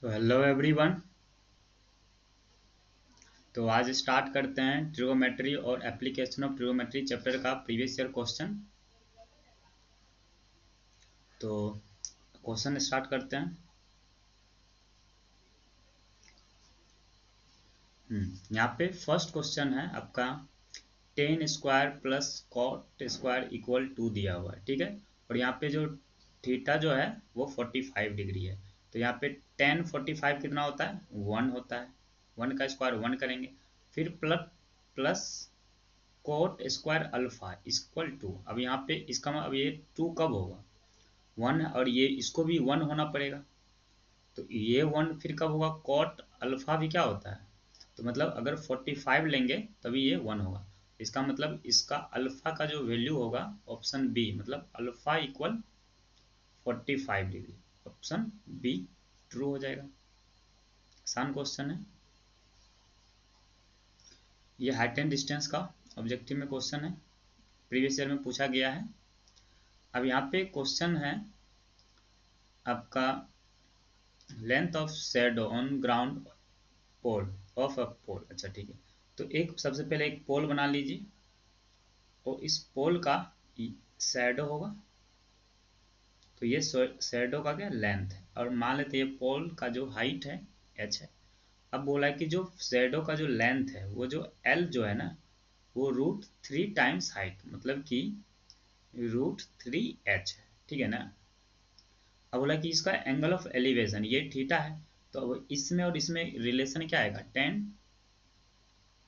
तो hello everyone. तो आज स्टार्ट करते हैं ट्रिगोमेट्री और एप्लीकेशन ऑफ ट्रिगोमेट्री चैप्टर का प्रीवियस ईयर क्वेश्चन। तो क्वेश्चन स्टार्ट करते हैं। यहाँ पे फर्स्ट क्वेश्चन है आपका tan square plus cot square equal to दिया हुआ है, ठीक है। और यहाँ पे जो थीटा जो है वो 45 डिग्री है। तो यहाँ पे टेन 45 कितना होता है, 1 होता है। 1 का स्क्वायर 1 करेंगे, फिर plus plus cot square alpha equal to. अब यहाँ पे इसका अब ये 2 कब होगा, 1 है, और ये इसको भी 1 होना पड़ेगा। तो ये 1 फिर कब होगा, कॉट अल्फा भी क्या होता है। तो मतलब अगर 45 लेंगे तभी ये 1 होगा। इसका मतलब इसका अल्फा का जो वैल्यू होगा ऑप्शन बी, मतलब alpha equal 45 degree. Option be true हो जाएगा। आसान क्वेश्चन है ये। हाइट एंड डिस्टेंस का ऑब्जेक्टिव में क्वेश्चन है, प्रीवियस ईयर में पूछा गया है। अब यहाँ पे क्वेश्चन है आपका length of shadow on ground pole of a pole. अच्छा ठीक है। तो एक सबसे पहले एक पोल बना लीजिए और इस पोल का शैडो होगा। तो ये शैडो का क्या लेंथ है, और मान लेते हैं ये पोल का जो हाइट है h है। अब बोला है कि जो शैडो का जो लेंथ है वो जो l जो है ना वो √3 टाइम्स हाइट, मतलब कि √3h है, ठीक है ना। अब बोला कि इसका एंगल ऑफ एलिवेशन ये थीटा है। तो अब इसमें और इसमें रिलेशन क्या आएगा, टेन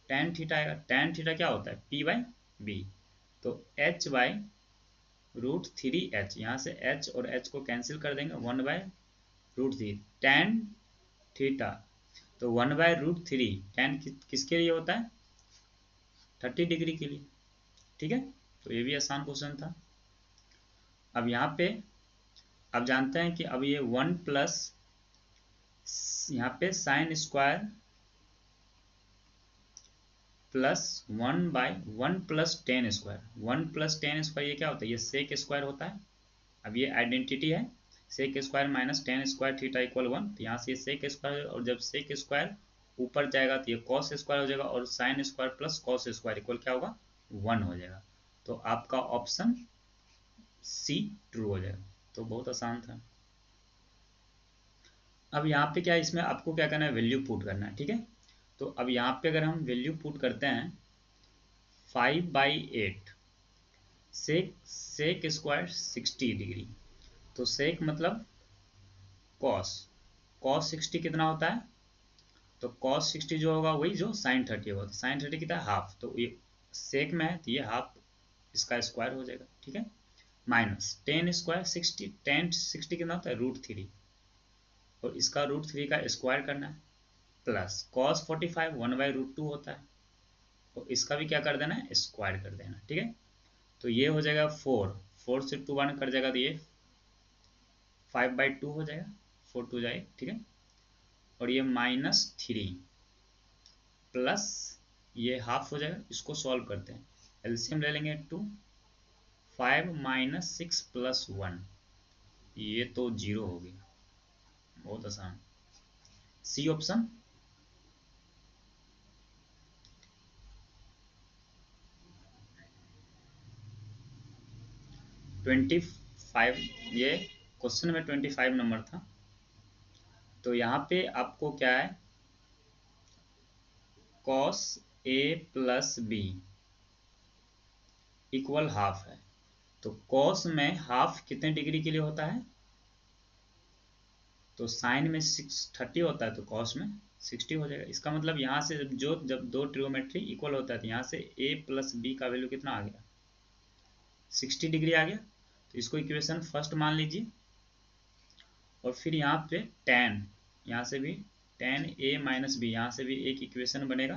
टेन थीटा आएगा। टेन थीटा क्या होता है, p बाई बी। तो h बाई √3h, यहाँ से h और h को कैंसिल कर देंगे, 1 बाई √3 टेन थीटा। तो 1 बाई √3 टेन किसके लिए होता है, 30 डिग्री के लिए, ठीक है। तो ये भी आसान क्वेश्चन था। अब यहाँ पे अब जानते हैं कि अब ये 1 प्लस यहाँ पे sine square plus 1 by 1 plus ten square. 1 plus ten square ये क्या होता है, ये सेक स्क्वायर होता है। अब ये आइडेंटिटी है, sec square minus tan square theta equal 1। तो यहाँ से ये सेक स्क्वायर, और जब सेक स्क्वायर ऊपर जाएगा तो ये कॉस स्क्वायर हो जाएगा, और sine square plus cos square equal क्या होगा, 1 हो जाएगा। तो आपका ऑप्शन सी ट्रू हो जाएगा। तो बहुत आसान था। अब यहाँ पे क्या है, इसमें आपको क्या करना है, वैल्यू पुट करना है, ठीक है। तो अब यहाँ पे अगर हम वैल्यू पुट करते हैं 5/8, सेक स्क्वायर 60 डिग्री। तो सेक मतलब कॉस, कॉस 60 कितना होता है, तो कॉस 60 जो होगा वही जो साइन 30 होगा। तो साइन 30 कितना है, हाफ। तो ये सेक में है तो ये हाफ इसका स्क्वायर हो जाएगा, ठीक है। माइनस टेन स्क्वायर 60, टेन 60 कितना होता है, √3, और इसका √3 का स्क्वायर करना है। प्लस कॉस 45 1 बाई √2 होता है, तो इसका भी क्या कर देना है, स्क्वायर कर देना, ठीक है। तो ये हो जाएगा 4, 4 से 2 1 कट जाएगा, तो ये 5/2 हो जाएगा, 4 2 जाए, ठीक है। और ये -3 प्लस ये हाफ हो जाएगा। इसको सॉल्व करते हैं, एलसीएम ले लेंगे 2, 5 - 6 + 1, ये तो 0 हो गया। बहुत आसान, सी ऑप्शन। 25, ये क्वेश्चन में 25 नंबर था। तो यहाँ पे आपको क्या है, cos a plus B equal half है। तो cos में हाफ कितने डिग्री के लिए होता है, तो साइन में 30 होता है, तो cos में 60 हो जाएगा। इसका मतलब यहाँ से जब दो ट्रिगोमेट्री इक्वल होता है तो यहाँ से a प्लस बी का वैल्यू कितना आ गया, 60 डिग्री आ गया। तो इसको इक्वेशन फर्स्ट मान लीजिए, और फिर यहाँ पे tan, यहाँ से भी tan a माइनस बी, यहाँ से भी एक इक्वेशन बनेगा।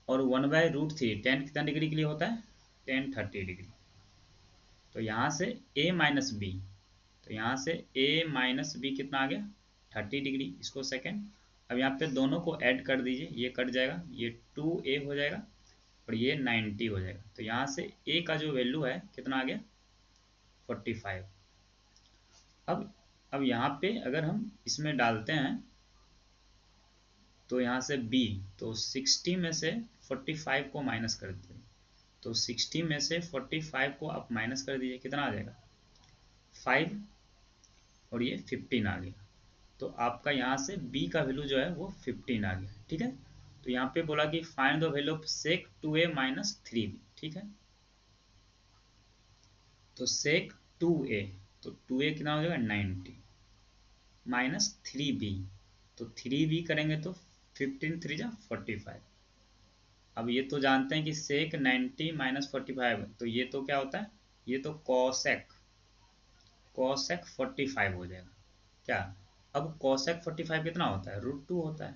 और 1/√3 tan कितना डिग्री के लिए होता है, tan 30 डिग्री। तो यहाँ से a माइनस बी, तो यहाँ से a माइनस बी कितना आ गया, 30 डिग्री। इसको सेकेंड, अब यहाँ पे दोनों को ऐड कर दीजिए, ये कट जाएगा, ये 2a हो जाएगा, और ये 90 हो जाएगा। तो यहाँ से a का जो वैल्यू है कितना आ गया, 45। अब यहाँ पे अगर हम इसमें डालते हैं तो यहाँ से b, तो 60 में से 45 को माइनस कर दीजिए। तो 60 में से 45 को आप माइनस कर दीजिए, कितना आ जाएगा 5, और ये 15 आ गया। तो आपका यहाँ से b का वैल्यू जो है वो 15 आ गया। ठीक है, तो यहाँ पे बोला कि find the value of sec 2a minus 3b। ठीक है, तो sec 2a, तो 2a कितना हो जाएगा 90 माइनस 3b, तो 3b करेंगे तो 15 3 जा 45। अब ये तो जानते हैं कि sec 90 माइनस 45, तो ये तो क्या होता है, ये तो cosec 45 हो जाएगा क्या। अब cosec 45 कितना होता है, √2 होता है,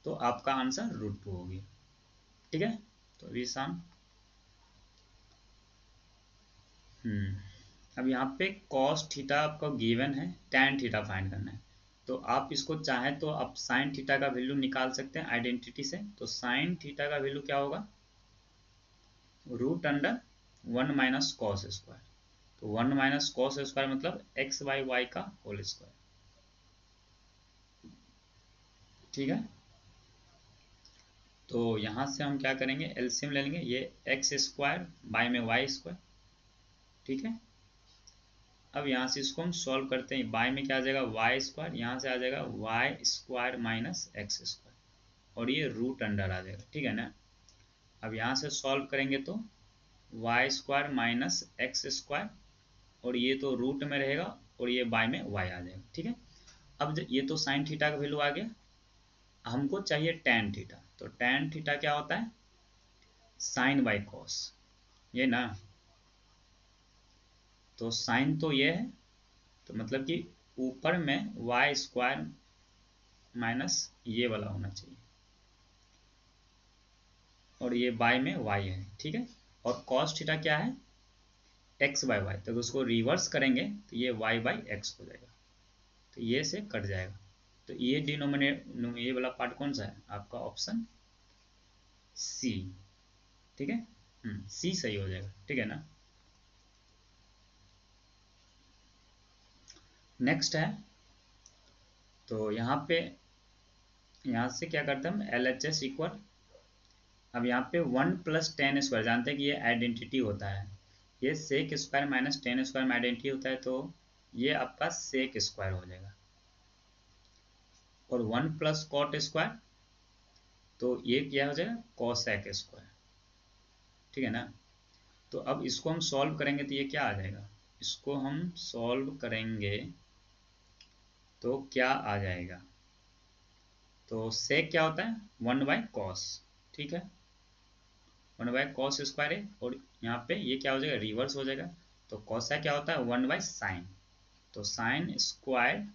तो आपका आंसर √2 हो गया। ठीक है, तो अभी शाम अब यहाँ पे cos थीटा आपका गिवन है, tan थीटा फाइंड करना है। तो आप इसको चाहें तो आप sin थीटा का वैल्यू निकाल सकते हैं आइडेंटिटी से। तो sin थीटा का वैल्यू क्या होगा, √1 माइनस कॉस स्क्वायर। तो 1 माइनस कॉस स्क्वायर मतलब एक्स बाई वाई का होल स्क्वायर। ठीक है, तो यहाँ से हम क्या करेंगे, एलसीएम ले लेंगे, ये एक्स स्क्वायर बाई में वाई स्क्वायर। ठीक है, अब यहाँ से इसको हम सॉल्व करते हैं, बाई में क्या आ जाएगा वाई स्क्वायर, यहाँ से आ जाएगा Y square minus X square, और ये √अंडर आ जाएगा। ठीक है ना, अब यहाँ से सॉल्व करेंगे तो Y square minus X square, और ये तो रूट में रहेगा, और ये बाई में वाई आ जाएगा। ठीक है, अब ये तो साइन थीटा का वैल्यू आ गया, हमको चाहिए टैन थीटा। तो टैन थीटा क्या होता है, साइन बाई कॉस, ये ना, तो साइन तो ये है, तो मतलब कि ऊपर में वाई स्क्वायर माइनस ये वाला होना चाहिए, और ये बाई में वाई है। ठीक है, और कॉस थीटा क्या है, एक्स बाई वाई, तो उसको रिवर्स करेंगे तो ये वाई बाई एक्स हो जाएगा, तो ये से कट जाएगा। तो ये ये वाला पार्ट कौन सा है आपका, ऑप्शन सी। ठीक है, सी सही हो जाएगा। ठीक है ना, नेक्स्ट है, तो यहाँ पे यहाँ से क्या करते हैं हम, एल एच एस इक्वल, अब यहाँ पे 1 प्लस टेन स्क्वायर, जानते हैं कि ये आइडेंटिटी होता है, ये sec square minus tan square में आइडेंटिटी होता है, तो ये आपका सेक स्क्वायर हो जाएगा। और 1 प्लस कॉट स्क्वायर, तो ये क्या हो जाएगा कॉसेक स्क्वायर। ठीक है ना, तो अब इसको हम सॉल्व करेंगे तो ये क्या आ जाएगा, इसको हम सॉल्व करेंगे तो क्या आ जाएगा, तो सेक क्या होता है 1 बाई कॉस। ठीक है, 1 बाई कॉस स्क्वायर है, और यहाँ पे ये क्या हो जाएगा रिवर्स हो जाएगा, तो कॉसा क्या होता है 1 बाई साइन, तो साइन स्क्वायर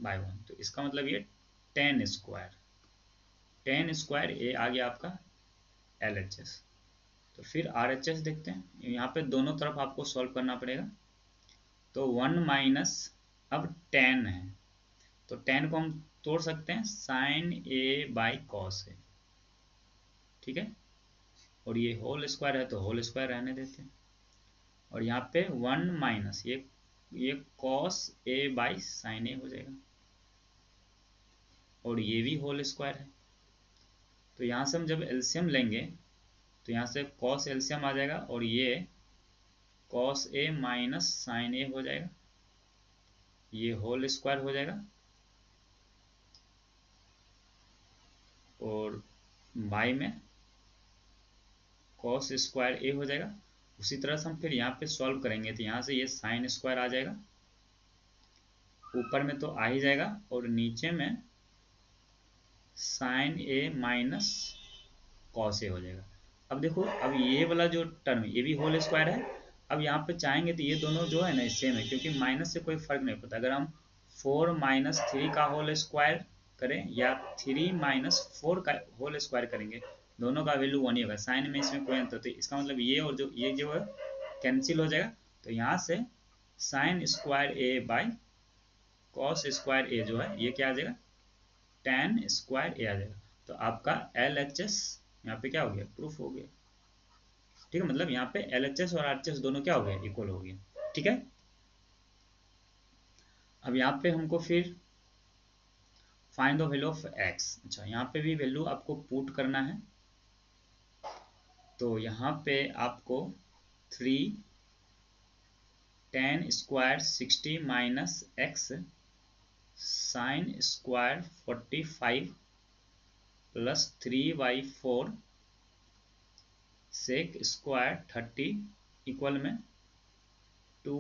बाई 1, तो इसका मतलब ये टेन स्क्वायर ये आ गया आपका एल एच एस। तो फिर आर एच एस देखते हैं, यहाँ पे दोनों तरफ आपको सॉल्व करना पड़ेगा। तो 1 माइनस, अब टेन है, तो टेन को हम तोड़ सकते हैं साइन ए बाई कॉस ए। ठीक है, और ये होल स्क्वायर है तो होल स्क्वायर रहने देते हैं, और यहाँ पे 1 माइनस ये कॉस ए बाई साइन ए हो जाएगा, और ये भी होल स्क्वायर है। तो यहाँ से हम जब एलसीएम लेंगे तो यहाँ से कॉस एलसीएम आ जाएगा, और ये कॉस ए माइनस साइन ए हो जाएगा, ये होल स्क्वायर हो जाएगा, और बाई में कॉस स्क्वायर ए हो जाएगा। उसी तरह से हम फिर यहाँ पे सॉल्व करेंगे तो यहाँ से ये साइन स्क्वायर आ जाएगा, ऊपर में तो आ ही जाएगा, और नीचे में sign A minus cos A हो जाएगा। अब देखो, अब ये वाला जो टर्म ये भी होल स्क्वायर है, अब यहाँ पे चाहेंगे तो ये दोनों जो है ना सेम है, क्योंकि माइनस से कोई फर्क नहीं पड़ता। अगर हम 4 माइनस 3 का होल स्क्वायर करें या 3 माइनस 4 का होल स्क्वायर करेंगे, दोनों का वैल्यू 1 ही होगा, साइन में इसमें कोई अंतर, तो इसका मतलब ये और ये जो है कैंसिल हो जाएगा। तो यहाँ से sine square A by cos square A जो है ये क्या आ जाएगा tan स्क्वायर ए आ जाएगा। तो आपका एल एच एस यहाँ पे क्या हो गया, प्रूफ हो गया। ठीक है, मतलब यहाँ पे एल एच एस और आर एच एस दोनों क्या हो गया, इक्वल हो गया। ठीक है, अब यहाँ पे हमको फिर find the value of x. अच्छा, यहाँ पे भी वैल्यू आपको पुट करना है। तो यहाँ पे आपको 3 tan square 60 minus X sine square 45 plus 3/4 sec square 30 equal में 2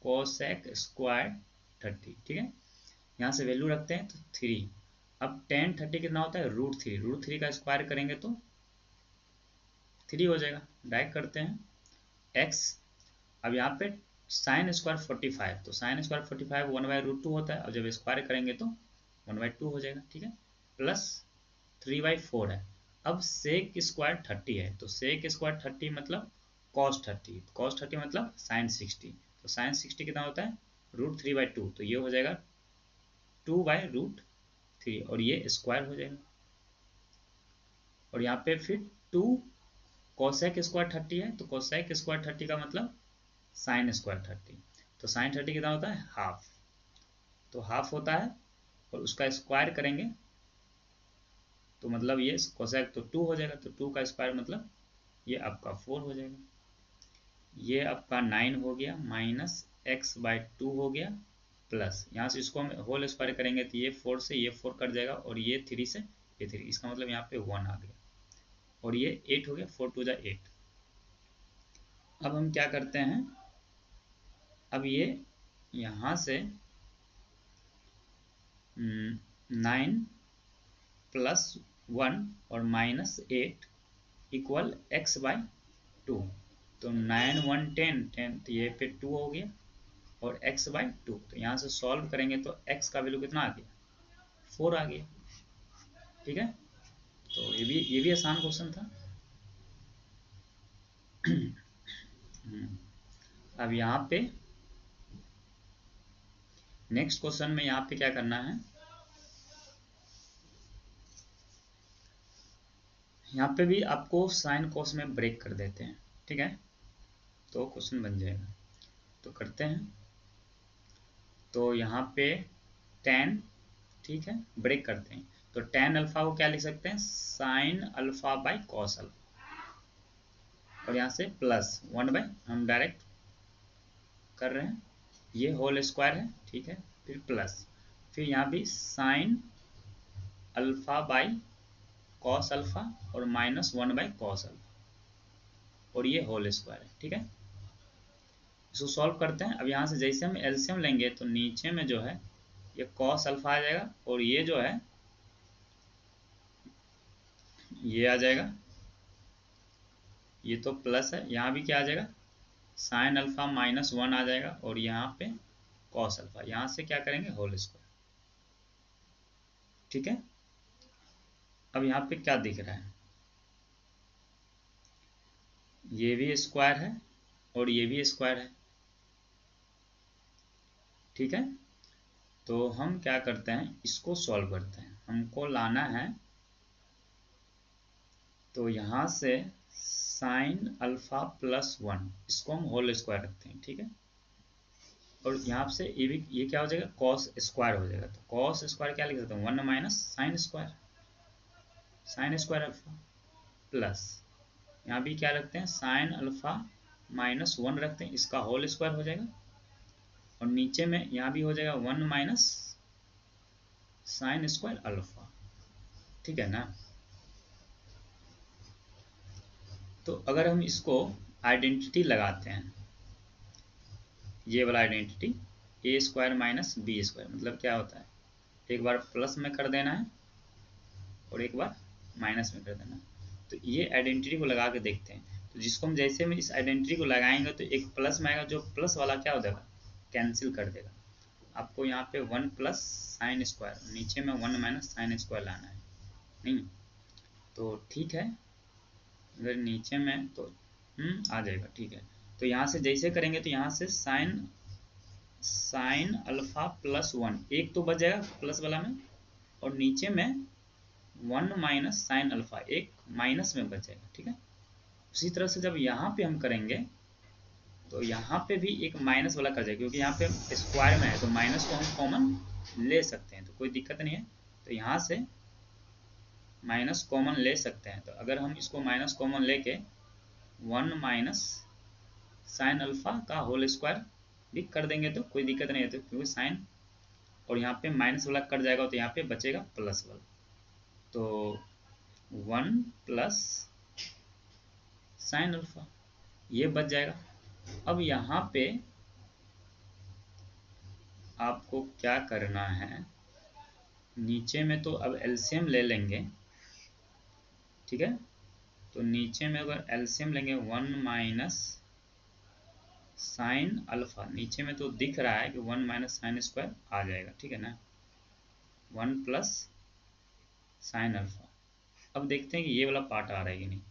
कोसेक स्क्वायर 30। ठीक है, यहाँ से वैल्यू रखते हैं तो 3। अब tan 30 कितना होता है, √3। √3 का स्क्वायर करेंगे तो 3 हो जाएगा। डायरेक्ट करते हैं x। अब यहाँ पे साइन स्क्वायर 45, तो साइन स्क्वायर 45 1/√2 होता है, और जब स्क्वायर करेंगे तो 1/2 हो जाएगा। ठीक है, प्लस 3/4 है। अब सेक स्क्वायर 30 है, तो सेक स्क्वायर 30 मतलब कॉस 30, कॉस 30 मतलब साइन 60, तो साइन 60 कितना होता है, √3/2, तो ये हो जाएगा 2/√3 और ये स्क्वायर हो जाएगा। और यहाँ पे फिर 2 कोसेक स्क्वायर 30 है, तो कोसेक स्क्वायर 30 का मतलब साइन स्क्वायर 30, तो साइन 30 कितना होता है, हाफ, तो हाफ होता है, और उसका स्क्वायर करेंगे तो मतलब ये कोसेक तो 2 हो जाएगा, तो 2 का स्क्वायर मतलब ये आपका 4 हो जाएगा। ये आपका 9 हो गया, माइनस x/2 हो गया, प्लस यहाँ से इसको हम होल स्क्वायर करेंगे तो ये 4 से ये 4 कट जाएगा, और ये 3 से ये 3, इसका मतलब यहाँ पे 1 आ गया, और ये 8 हो गया, 4 2 8। अब हम क्या करते हैं, अब ये यहाँ से 9 प्लस 1 और माइनस 8 इक्वल x/2, तो 9 1 10 10, तो ये पे 2 हो गया, और x/2, तो यहाँ से सॉल्व करेंगे तो x का वैल्यू कितना आ गया, 4 आ गया। ठीक है, तो ये भी आसान क्वेश्चन था। अब यहाँ पे नेक्स्ट क्वेश्चन में यहाँ पे क्या करना है, यहाँ पे भी आपको साइन कोस में ब्रेक कर देते हैं। ठीक है, तो क्वेश्चन बन जाएगा, तो करते हैं। तो यहाँ पे tan, ठीक है, ब्रेक करते हैं, तो tan अल्फा को क्या लिख सकते हैं, sine alpha by cos alpha, और यहाँ से प्लस 1/, हम डायरेक्ट कर रहे हैं, ये होल स्क्वायर है। ठीक है, फिर प्लस, फिर यहाँ भी sine alpha by cos alpha, और माइनस 1/cos अल्फा, और ये होल स्क्वायर है। ठीक है, इसको सॉल्व करते हैं। अब यहाँ से जैसे हम एलसीएम लेंगे तो नीचे में जो है ये कॉस अल्फा आ जाएगा, और ये जो है ये आ जाएगा, ये तो प्लस है, यहाँ भी क्या आ जाएगा, साइन अल्फा -1 आ जाएगा, और यहाँ पे कॉस अल्फा, यहाँ से क्या करेंगे, होल स्क्वायर। ठीक है, अब यहाँ पे क्या दिख रहा है, ये भी स्क्वायर है और ये भी स्क्वायर है। ठीक है, तो हम क्या करते हैं, इसको सॉल्व करते हैं, हमको लाना है, तो यहाँ से साइन अल्फा +1, इसको हम होल स्क्वायर रखते हैं। ठीक है, और यहाँ से ये क्या हो जाएगा, कॉस स्क्वायर हो जाएगा, तो कॉस स्क्वायर क्या लिख सकते हैं, 1 minus sine square, sine square alpha, plus यहाँ भी क्या रखते हैं, साइन अल्फा -1 रखते हैं, इसका होल स्क्वायर हो जाएगा, और नीचे में यहाँ भी हो जाएगा 1 माइनस साइन स्क्वायर अल्फा। ठीक है ना, तो अगर हम इसको आइडेंटिटी लगाते हैं, ये वाला आइडेंटिटी, a² माइनस b², मतलब क्या होता है, एक बार प्लस में कर देना है और एक बार माइनस में कर देना है। तो ये आइडेंटिटी को लगा के देखते हैं, तो जिसको हम जैसे में इस आइडेंटिटी को लगाएंगे तो एक प्लस में आएगा, जो प्लस वाला क्या हो जाएगा, कैंसिल कर देगा। आपको यहाँ पे 1 प्लस साइन स्क्वायर, नीचे में 1 माइनस साइन स्क्वायर लाना है, नहीं तो ठीक है, अगर नीचे में तो आ जाएगा। ठीक है, तो यहाँ से जैसे करेंगे तो यहाँ से साइन अल्फा +1, एक तो बच जाएगा प्लस वाला में, और नीचे में 1 माइनस साइन अल्फा, एक माइनस में बच जाएगा। ठीक है, उसी तरह से जब यहाँ पे हम करेंगे तो यहाँ पे भी एक माइनस वाला कर जाएगा, क्योंकि यहाँ पे स्क्वायर में है तो माइनस को हम कॉमन ले सकते हैं, तो कोई दिक्कत नहीं है। तो यहाँ से माइनस कॉमन ले सकते हैं, तो अगर हम इसको माइनस कॉमन लेके 1 माइनस साइन अल्फा का होल स्क्वायर भी कर देंगे तो कोई दिक्कत नहीं है, तो क्योंकि साइन और यहाँ पे माइनस वाला कट जाएगा तो यहाँ पे बचेगा प्लस वाला, तो 1 प्लस साइन अल्फा ये बच जाएगा। अब यहाँ पे आपको क्या करना है, नीचे में तो अब एलसीएम ले लेंगे, ठीक है। तो नीचे में अगर एलसीएम लेंगे 1 माइनस साइन अल्फा, नीचे में तो दिख रहा है कि 1 माइनस साइन स्क्वायर आ जाएगा, ठीक है ना, 1 प्लस साइन अल्फा। अब देखते हैं कि ये वाला पार्ट आ रहा है कि नहीं।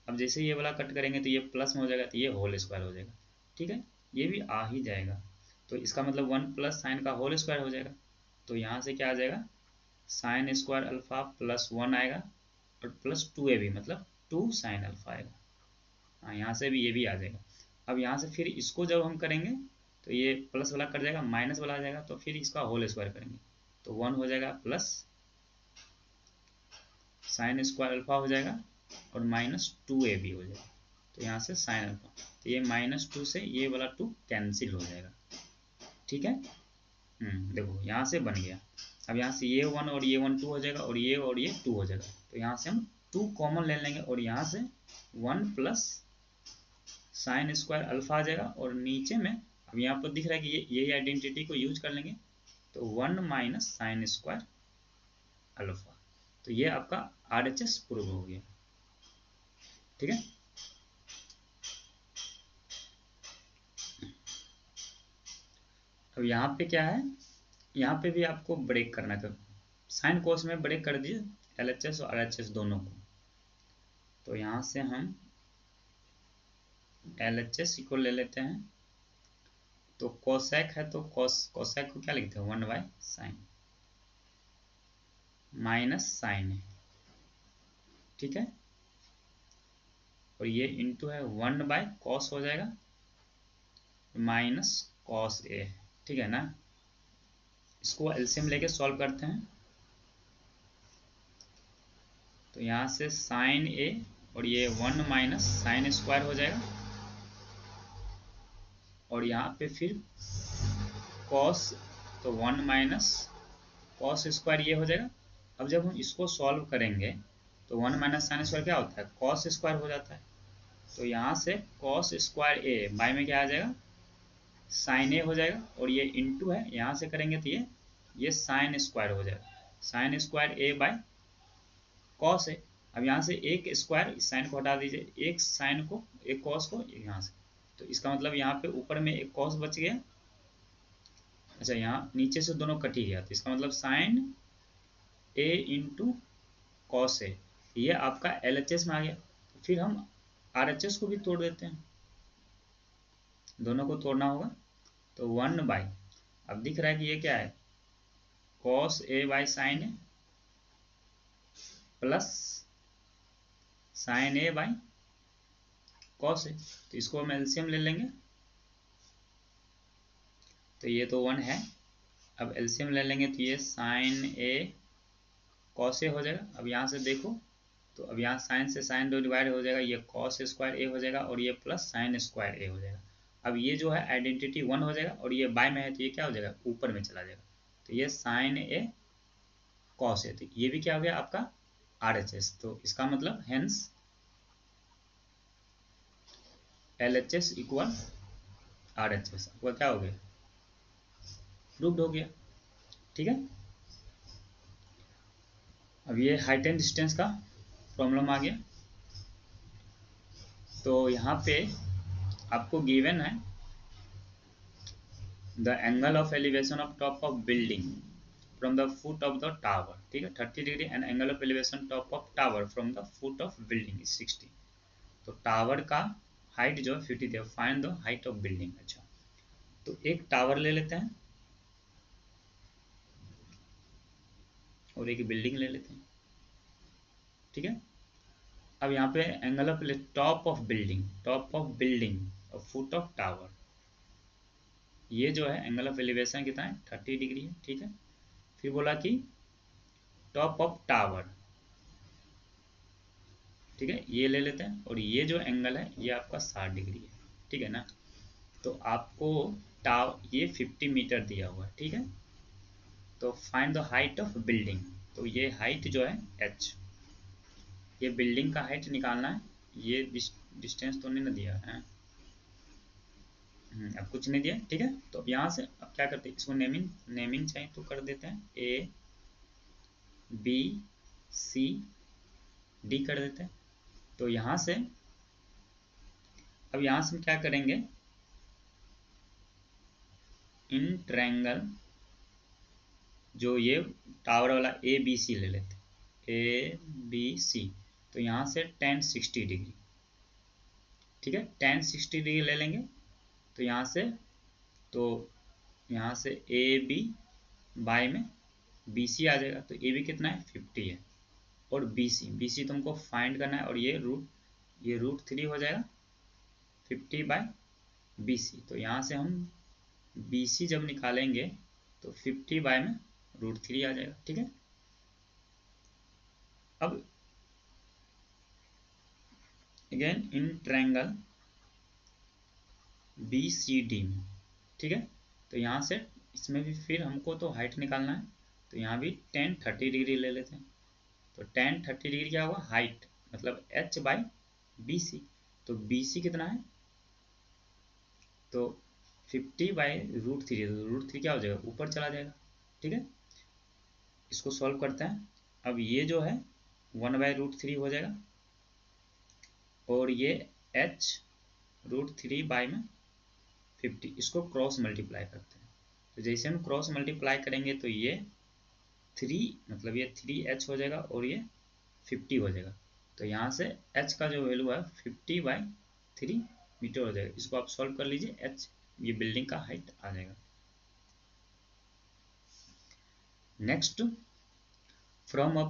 अब जैसे ये वाला कट करेंगे तो ये प्लस में हो जाएगा, तो ये होल स्क्वायर हो जाएगा, ठीक है, ये भी आ ही जाएगा। तो इसका मतलब 1 प्लस साइन का होल स्क्वायर हो जाएगा। तो यहाँ से क्या आ जाएगा, साइन स्क्वायर अल्फा प्लस 1 आएगा और प्लस 2ab मतलब 2 साइन अल्फा आएगा। हाँ, यहाँ से भी ये भी आ जाएगा। अब यहाँ से फिर इसको जब हम करेंगे तो ये प्लस वाला कट जाएगा, माइनस वाला आ जाएगा, तो फिर इसका होल स्क्वायर करेंगे तो 1 हो जाएगा प्लस साइन स्क्वायर अल्फा हो जाएगा और माइनस 2ab हो जाएगा। तो यहाँ से साइन अल्फा, तो ये -2 से ये वाला 2 कैंसिल हो जाएगा, ठीक है। देखो यहाँ से बन गया। अब यहाँ से ये 1 और ये 1 2 हो जाएगा और ये 2 हो जाएगा, तो यहाँ से हम 2 कॉमन ले लेंगे और यहाँ से 1 प्लस साइन स्क्वायर अल्फा आ जाएगा। और नीचे में अब यहाँ पर दिख रहा है कि ये आइडेंटिटी को यूज कर लेंगे, तो 1 माइनस साइन स्क्वायर अल्फा। तो ये आपका RHS प्रूव हो गया, ठीक है। अब यहाँ पे क्या है, यहाँ पे भी आपको ब्रेक करना है, साइन कोस में ब्रेक कर दीजिए LHS और RHS दोनों को। तो यहाँ से हम LHS को ले लेते हैं, तो कोसेक है तो कोसेक को क्या लिखते हैं 1 बाय साइन माइनस साइन है, ठीक है। और ये इंटू है 1 बाय कॉस हो जाएगा माइनस कॉस ए, ठीक है ना। इसको एलसीएम लेके सॉल्व करते हैं, तो यहाँ से साइन ए और ये 1 माइनस साइन स्क्वायर हो जाएगा और यहाँ पे फिर कॉस, तो 1 माइनस कॉस स्क्वायर ये हो जाएगा। अब जब हम इसको सॉल्व करेंगे तो 1 माइनस साइन स्क्वायर क्या होता है, कॉस स्क्वायर हो जाता है। तो यहाँ से कॉस स्क्वायर ए बाय में क्या आ जाएगा, साइन ए हो जाएगा और ये इंटू है, यहाँ से करेंगे तो ये साइन स्क्वायर हो जाएगा, sine square A by cos A. अब यहाँ से एक स्क्वायर साइन को हटा दीजिए, एक साइन को एक कॉस को यहाँ से, तो इसका मतलब यहाँ पे ऊपर में एक कॉस बच गया। अच्छा, यहाँ नीचे से दोनों कट ही गया, तो इसका मतलब sign A into cos A, ये आपका LHS में आ गया। तो फिर हम RHS को भी तोड़ देते हैं, दोनों को तोड़ना होगा। तो 1 बाई, अब दिख रहा है कि ये क्या है, cos A by sine A plus sine A by cos A, तो इसको हम एलसीएम ले लेंगे, तो ये तो 1 है। अब एलसीएम ले लेंगे तो ये साइन ए कॉस ए हो जाएगा। अब यहाँ से देखो, तो अब यहाँ साइन से साइन डिवाइड हो जाएगा, ये कॉस स्क्वायर ए हो जाएगा और ये प्लस साइन स्क्वायर ए हो जाएगा। अब ये जो है आइडेंटिटी 1 हो जाएगा और ये बाय में है तो ये क्या हो जाएगा, ऊपर में चला जाएगा। तो ये साइन ए कॉस ए, तो ये भी क्या हो गया आपका RHS। तो इसका मतलब हेंस LHS इक्वल RHS, आपका क्या हो गया, प्रूव्ड हो गया, ठीक है। अब ये हाइट एंड डिस्टेंस का प्रॉब्लम आ गया। तो यहाँ पे आपको गिवन है the angle of elevation of top of building from the foot of the tower, ठीक है, 30 degree, and angle of elevation top of tower from the foot of building is 60। तो टावर का हाइट जो है 50 दिया, find the height of building. अच्छा, तो एक टावर ले लेते हैं और एक बिल्डिंग ले लेते हैं, ठीक है। अब यहाँ पे angle of top of building और फुट ऑफ टावर, ये जो है एंगल ऑफ एलिवेशन कितना है 30 डिग्री है, ठीक है। फिर बोला कि टॉप ऑफ टावर, ठीक है, ये ले लेते हैं, और ये जो एंगल है ये आपका 60 डिग्री है, ठीक है ना। तो आपको ये 50 मीटर दिया हुआ है, ठीक है। तो find the height of building, तो ये हाइट जो है h, ये बिल्डिंग का हाइट निकालना है। ये डिस्टेंस तो नहीं ना दिया है, अब कुछ नहीं दिया, ठीक है। तो अब यहाँ से अब क्या करते हैं, इसको नेमिंग नेमिंग चाहिए तो कर देते हैं, ए बी सी डी कर देते हैं। तो यहाँ से अब यहाँ से हम क्या करेंगे, इन ट्रायंगल जो ये टावर वाला ए बी सी ले लेते हैं, ए बी सी। तो यहाँ से tan 60 डिग्री, ठीक है, tan 60 डिग्री ले लेंगे। तो यहाँ से ए बी बाय में बी सी आ जाएगा। तो ए बी कितना है 50 है, और बी सी तुमको फाइंड करना है, और ये √3 हो जाएगा 50 बाय बी सी। तो यहाँ से हम बी सी जब निकालेंगे तो 50 बाय में √3 आ जाएगा, ठीक है। अब again in triangle B C D में, ठीक है। तो यहाँ से इसमें भी फिर हमको तो हाइट निकालना है। तो यहाँ भी tan 30 डिग्री ले लेते हैं। तो tan 30 डिग्री क्या होगा, हाइट मतलब h बाई बी सी। तो बी सी कितना है, तो 50 बाई √3, √3 क्या हो जाएगा, ऊपर चला जाएगा, ठीक है। इसको सॉल्व करते हैं। अब ये जो है 1/√3 हो जाएगा, और ये h √3 बाई में 50, इसको क्रॉस मल्टीप्लाई करते हैं। तो जैसे हम क्रॉस मल्टीप्लाई करेंगे तो ये 3 मतलब ये 3h हो जाएगा, और ये 50 हो जाएगा। तो यहाँ से h का जो वैल्यू है 50/3 मीटर हो जाएगा। इसको आप सॉल्व कर लीजिए, h ये बिल्डिंग का हाइट आ जाएगा। Next, from a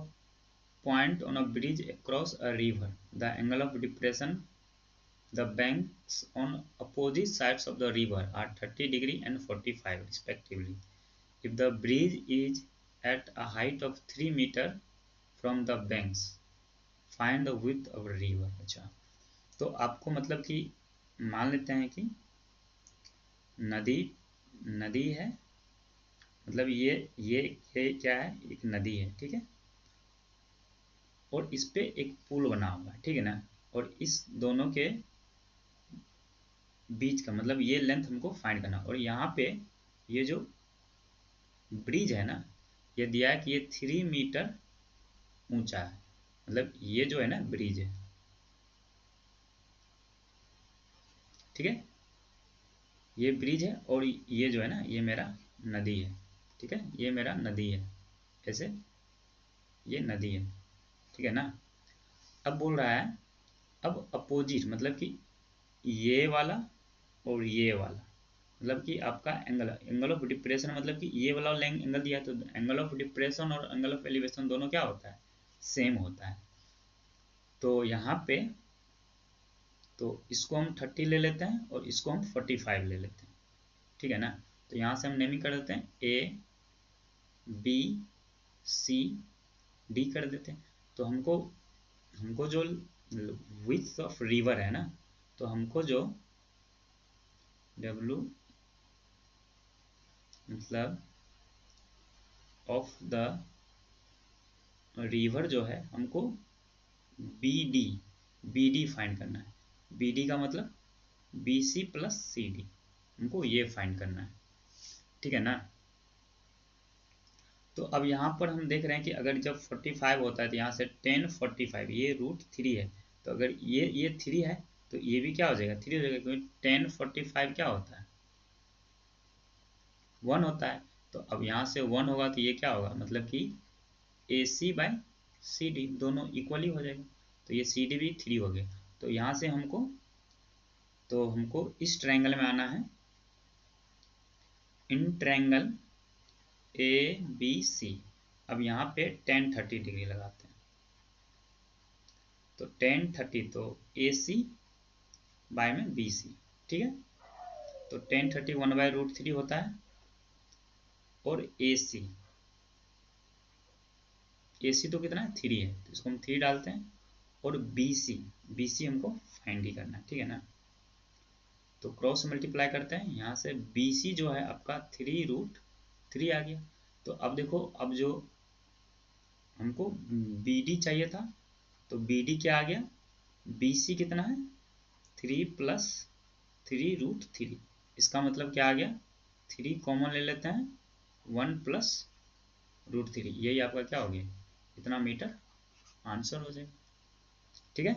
point on a bridge across a river the angle of depression the banks on opposite sides of the river are 30 degree and 45 respectively. If the bridge is at a height of 3 meter from the banks, find the width of the river। अच्छा, तो आपको मतलब कि मान लेते हैं कि नदी नदी है, मतलब ये क्या है, एक नदी है, ठीक है, और इस पे एक पुल बना हुआ है, ठीक है ना। और इस दोनों के बीच का मतलब ये लेंथ हमको फाइंड करना, और यहाँ पे ये जो ब्रिज है ना, ये दिया है कि ये 3 मीटर ऊंचा है, मतलब ये जो है ना ब्रिज है, ठीक है, ये ब्रिज है, और ये जो है ना ये मेरा नदी है, ठीक है, ये मेरा नदी है, ऐसे ये नदी है, ठीक है ना। अब बोल रहा है, अब अपोजिट मतलब कि ये वाला और ये वाला, मतलब कि आपका एंगल ऑफ डिप्रेशन, मतलब कि ये वाला एंगल दिया है, तो एंगल ऑफ डिप्रेशन और एंगल ऑफ एलिवेशन दोनों क्या होता है, सेम होता है। तो यहाँ पे तो इसको हम 30 ले लेते हैं, और इसको हम 45 ले लेते हैं, ठीक है ना। तो यहाँ से हम नेमिंग कर देते हैं, ए बी सी डी कर देते हैं। तो हमको हमको जो विड्थ ऑफ रिवर है ना, तो हमको जो डब्ल्यू मतलब ऑफ द रिवर जो है हमको बी डी फाइंड करना है। बी डी का मतलब B C plus C D, हमको ये फाइंड करना है, ठीक है ना। तो अब यहाँ पर हम देख रहे हैं कि अगर जब 45 होता है तो यहाँ से 10 45, ये √3 है। तो अगर ये 3 है तो ये भी क्या हो जाएगा, 3 हो जाएगा, क्योंकि 10 45 क्या होता है, 1 होता है। तो अब यहाँ से 1 होगा तो ये क्या होगा, मतलब कि ए सी बाई सी डी दोनों इक्वली हो जाएगा। तो ये सी डी भी 3 हो गया। तो यहाँ से हमको इस ट्रायंगल में आना है, in triangle A B C. अब यहाँ पे tan 30 डिग्री लगाते हैं। तो tan 30 तो ए सी बाय में बी सी, ठीक है। तो टेन 30 1/√3 होता है। और AC तो कितना है 3 है, तो इसको हम 3 डालते हैं। और BC हमको फाइंड ही करना है, ठीक है ना। तो क्रॉस मल्टीप्लाई करते हैं, यहाँ से BC जो है आपका 3√3 आ गया। तो अब देखो, अब जो हमको BD चाहिए था, तो BD क्या आ गया, BC कितना है 3 + 3√3। इसका मतलब क्या आ गया, 3 कॉमन ले लेते हैं, 1 + √3, यही आपका क्या हो गया, इतना मीटर आंसर हो जाएगा, ठीक है।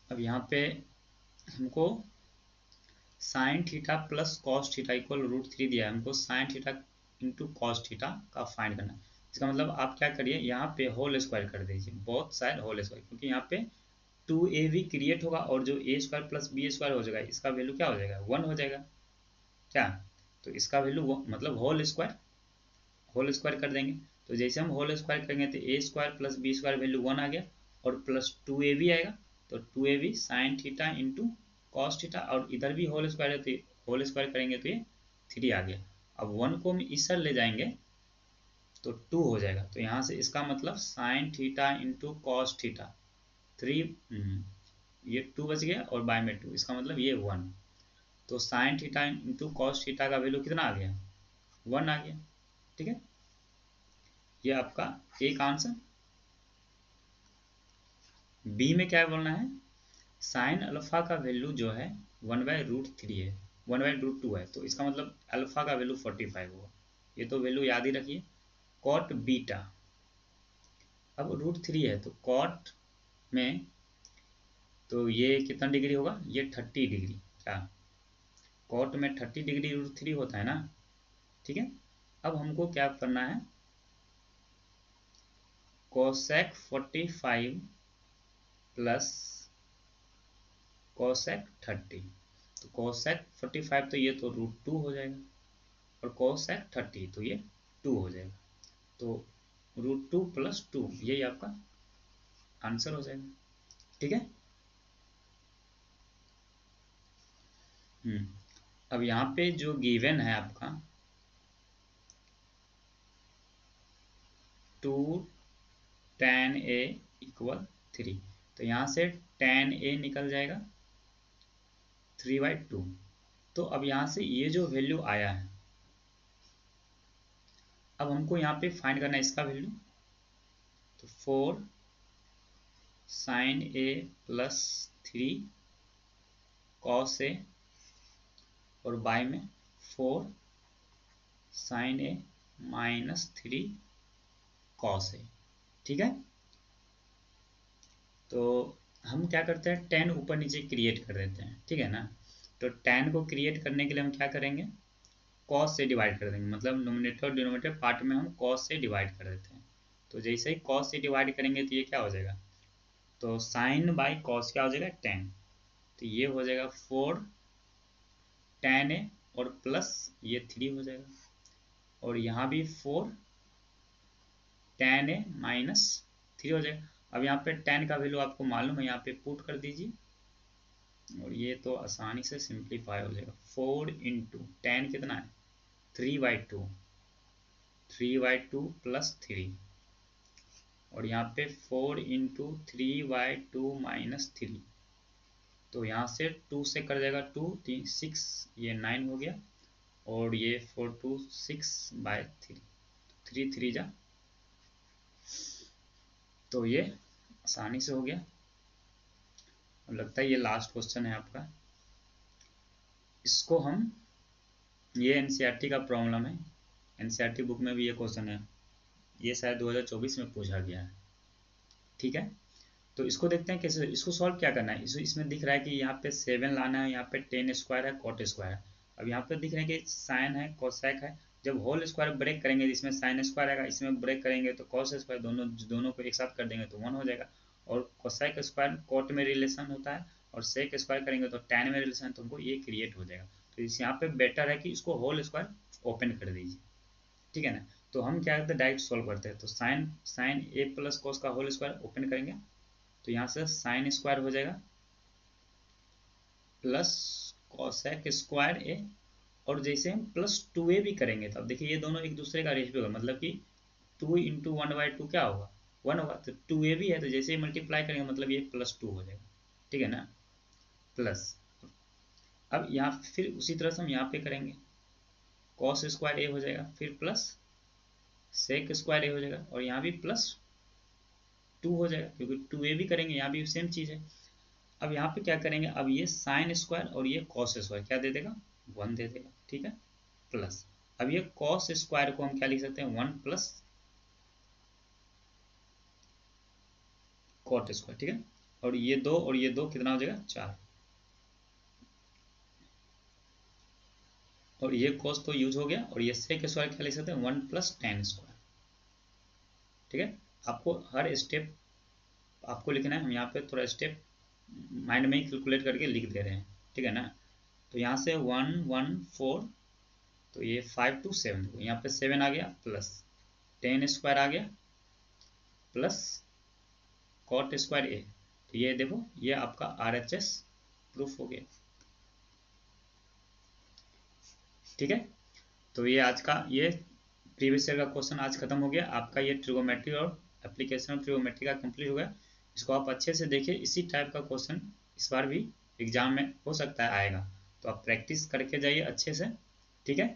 अब यहाँ पे हमको sine theta plus cos theta equal √3 दिया है, हमको sine theta into cos theta का फाइंड करना है। इसका मतलब आप क्या करिए, यहाँ पे होल स्क्वायर कर दीजिए, बोथ साइड होल स्क्वायर, क्योंकि यहाँ पे 2AB क्रिएट होगा और जो A² + B² हो जाएगा, इसका वैल्यू क्या हो जाएगा 1 हो जाएगा क्या। तो इसका वैल्यू मतलब होल स्क्वायर कर देंगे। तो जैसे हम होल स्क्वायर करेंगे तो A² + B² वैल्यू 1 आ गया, और प्लस 2AB आएगा, तो 2AB sine theta into cos theta, और इधर भी होल स्क्वायर है तो होल स्क्वायर करेंगे तो ये 3 आ गया। अब 1 को हम इस साइड ले जाएंगे तो 2 हो जाएगा, तो यहाँ से इसका मतलब sine theta into cos theta 3, ये 2 बच गया और बाय में 2, इसका मतलब ये 1। तो sine theta into cos theta का वैल्यू कितना आ गया 1 आ गया, ठीक है। ये आपका एक आंसर। बी में क्या बोलना है, साइन अल्फा का वैल्यू जो है 1/√3 है, 1/√2 है, तो इसका मतलब अल्फा का वैल्यू 45 होगा, ये तो वैल्यू याद ही रखिए। कॉट बीटा, अब √3 है तो कॉट में तो ये कितना डिग्री होगा, ये 30 डिग्री, क्या कॉट में 30 डिग्री √3 होता है ना, ठीक है। अब हमको क्या करना है, कोसेक 45 प्लस कोसेक 30, तो कोसेक 45 तो ये तो √2 हो जाएगा, और कोसेक 30 तो ये 2 हो जाएगा, तो √2 + 2 यही आपका आंसर हो जाएगा, ठीक है। अब यहाँ पे जो गिवन है आपका 2 tan A = 3, तो यहाँ से tan A निकल जाएगा 3/2। तो अब यहाँ से ये जो वैल्यू आया है, अब हमको यहाँ पे फाइंड करना है इसका वैल्यू, तो 4 sin A + 3 cos A, और बाय में 4 sin A - 3 cos A, ठीक है। तो हम क्या करते हैं, tan ऊपर नीचे क्रिएट कर देते हैं, ठीक है ना। तो tan को क्रिएट करने के लिए हम क्या करेंगे, cos से डिवाइड कर देंगे, मतलब नोमिनेटर और डिनोमिनेटर पार्ट में हम cos से डिवाइड कर देते हैं। तो जैसे ही cos से डिवाइड करेंगे तो ये क्या हो जाएगा, तो sin बाई cos क्या हो जाएगा tan, तो ये हो जाएगा 4 tan A और प्लस ये 3 हो जाएगा, और यहाँ भी 4 tan A - 3 हो जाएगा। अब यहाँ पे tan का वैल्यू आपको मालूम है, यहाँ पे पुट कर दीजिए, और ये तो आसानी से सिंप्लीफाई हो जाएगा। 4 × tan कितना है 3/2, 3/2 + 3, और यहाँ पे 4 × 3/2 - 3, तो यहाँ से 2 से कर जाएगा 2 3 6, ये 9 हो गया, और ये 4 2 6/3, 3 3 जा, तो ये आसानी से हो गया। अब लगता है ये लास्ट क्वेश्चन है आपका, इसको हम, ये एनसीईआरटी का प्रॉब्लम है, एनसीईआरटी बुक में भी ये क्वेश्चन है, ये शायद 2024 में पूछा गया है, ठीक है। तो इसको देखते हैं कैसे इसको सॉल्व क्या करना है। इसमें दिख रहा है कि यहाँ पे 7 लाना है, यहाँ पे tan² है, cot² है। अब यहाँ पे दिख रहा है कि साइन है, कोसेक है, जब होल स्क्वायर ब्रेक करेंगे इसमें sin² आएगा, इसमें ब्रेक करेंगे तो cos², दोनों को एक साथ कर देंगे तो 1 हो जाएगा, और कोसेक² कॉट में रिलेशन होता है, और sec² करेंगे तो tan में रिलेशन, तो हमको ये क्रिएट हो जाएगा। तो इस यहाँ पे बेटर है कि इसको होल स्क्वायर ओपन कर दीजिए, ठीक है ना। तो हम क्या करते हैं, डायरेक्ट सॉल्व करते हैं, तो साइन A + cos का होल स्क्वायर ओपन करेंगे, तो यहाँ से sin² हो जाएगा, प्लस कॉसेक स्क्वायर ए, और जैसे हम प्लस 2a भी करेंगे तो अब देखिए ये दोनों एक दूसरे का रेशियो होगा, मतलब कि 2 इंटू 1/2 क्या होगा, 1 होगा। तो 2a भी है तो जैसे ही मल्टीप्लाई करेंगे मतलब ये +2 हो जाएगा, ठीक है ना, प्लस। अब यहाँ फिर उसी तरह से हम यहाँ पे करेंगे, कॉस स्क्वायर ए हो जाएगा, फिर प्लस सेक स्क्वायर ए हो जाएगा, और यहाँ भी +2 हो जाएगा क्योंकि 2a भी करेंगे, यहाँ भी सेम चीज़ है। अब यहाँ पे क्या करेंगे, अब ये साइन स्क्वायर और ये कॉस स्क्वायर क्या दे देगा, 1 दे देगा, ठीक है, प्लस। अब ये कॉस स्क्वायर को हम क्या लिख सकते हैं, 1 प्लस कॉट स्क्वायर, ठीक है, और ये 2 और ये 2 कितना हो जाएगा, 4, और ये कॉस तो यूज हो गया, और ये सेक स्क्वायर क्या लिख सकते हैं, 1 प्लस टेन स्क्वायर, ठीक है। आपको हर स्टेप आपको लिखना है, हम यहाँ पे थोड़ा स्टेप माइंड में ही कैलकुलेट करके लिख दे रहे हैं, ठीक है ना। तो यहाँ से 1 1 4, तो ये 5 to 7, यहाँ पे 7 आ गया, प्लस टेन स्क्वायर आ गया, प्लस कॉट स्क्वायर ए, तो ये देखो ये आपका RHS प्रूफ हो गया, ठीक है। तो ये आज का ये प्रीवियस ईयर का क्वेश्चन आज खत्म हो गया आपका, ये ट्रिगोमेट्री और एप्लीकेशन ऑफ ट्रिगोमेट्री का कंप्लीट हो गया। इसको आप अच्छे से देखिए, इसी टाइप का क्वेश्चन इस बार भी एग्जाम में हो सकता है आएगा, तो आप प्रैक्टिस करके जाइए अच्छे से, ठीक है।